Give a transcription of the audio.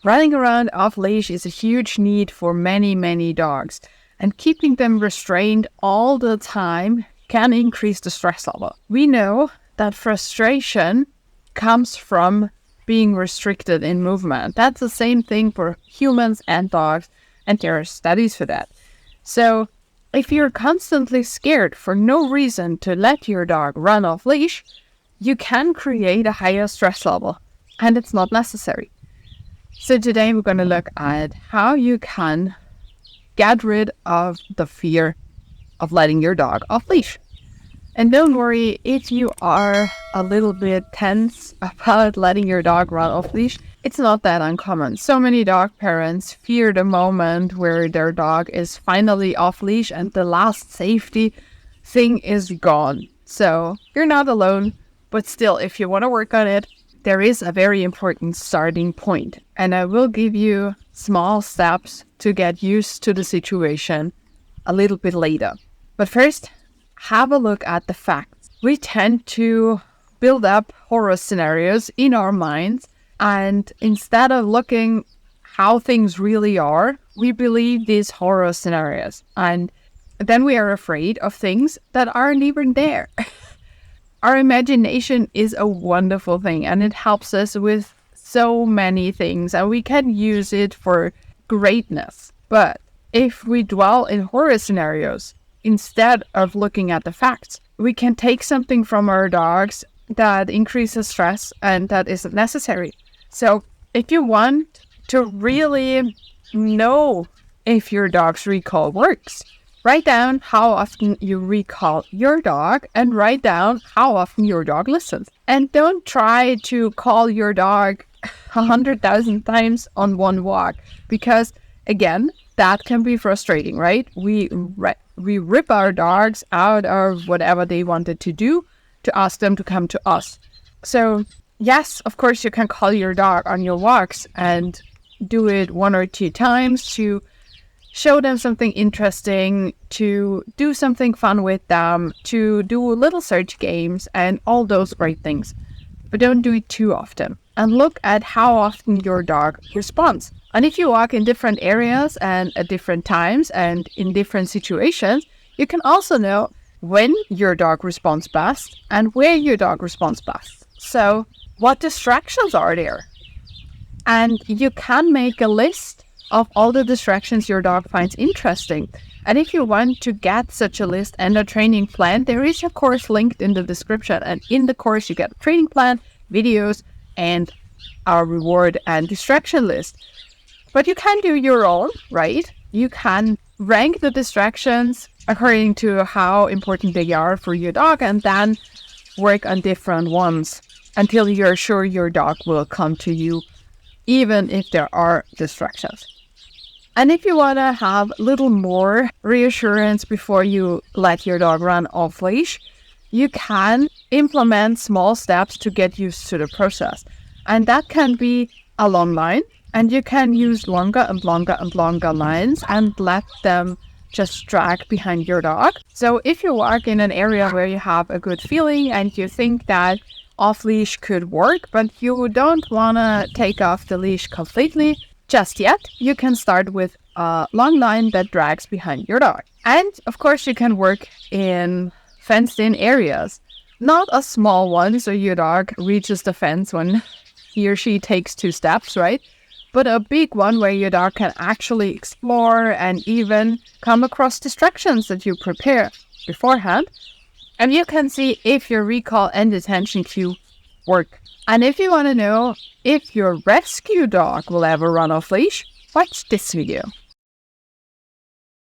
Running around off-leash is a huge need for many, many dogs, and keeping them restrained all the time can increase the stress level. We know that frustration comes from being restricted in movement. That's the same thing for humans and dogs, and there are studies for that. So if you're constantly scared for no reason to let your dog run off leash, you can create a higher stress level, and it's not necessary. So today we're going to look at how you can get rid of the fear of letting your dog off leash. And don't worry if you are a little bit tense about letting your dog run off leash. It's not that uncommon. So many dog parents fear the moment where their dog is finally off leash and the last safety thing is gone. So you're not alone, but still, if you want to work on it, there is a very important starting point. And I will give you small steps to get used to the situation a little bit later. But first, have a look at the facts. We tend to build up horror scenarios in our minds, and instead of looking how things really are, we believe these horror scenarios, and then we are afraid of things that aren't even there. Our imagination is a wonderful thing, and it helps us with so many things, and we can use it for greatness. But if we dwell in horror scenarios, instead of looking at the facts, we can take something from our dogs that increases stress and that isn't necessary. So if you want to really know if your dog's recall works, write down how often you recall your dog and write down how often your dog listens. And don't try to call your dog 100,000 times on one walk, because again, that can be frustrating, right? We rip our dogs out of whatever they wanted to do to ask them to come to us. So yes, of course, you can call your dog on your walks and do it 1 or 2 times to show them something interesting, to do something fun with them, to do little search games and all those great things. But don't do it too often. And look at how often your dog responds. And if you walk in different areas and at different times and in different situations, you can also know when your dog responds best and where your dog responds best. So what distractions are there? And you can make a list of all the distractions your dog finds interesting. And if you want to get such a list and a training plan, there is a course linked in the description. And in the course, you get a training plan, videos, and our reward and distraction list. But you can do your own, right? You can rank the distractions according to how important they are for your dog and then work on different ones until you're sure your dog will come to you, even if there are distractions. And if you want to have a little more reassurance before you let your dog run off leash, you can implement small steps to get used to the process. And that can be a long line. And you can use longer and longer and longer lines and let them just drag behind your dog. So if you walk in an area where you have a good feeling and you think that off-leash could work, but you don't want to take off the leash completely just yet, you can start with a long line that drags behind your dog. And of course, you can work in fenced-in areas, not a small one, so your dog reaches the fence when he or she takes 2 steps, right? But a big one where your dog can actually explore and even come across distractions that you prepare beforehand. And you can see if your recall and detention cue work. And if you want to know if your rescue dog will ever run off leash, watch this video.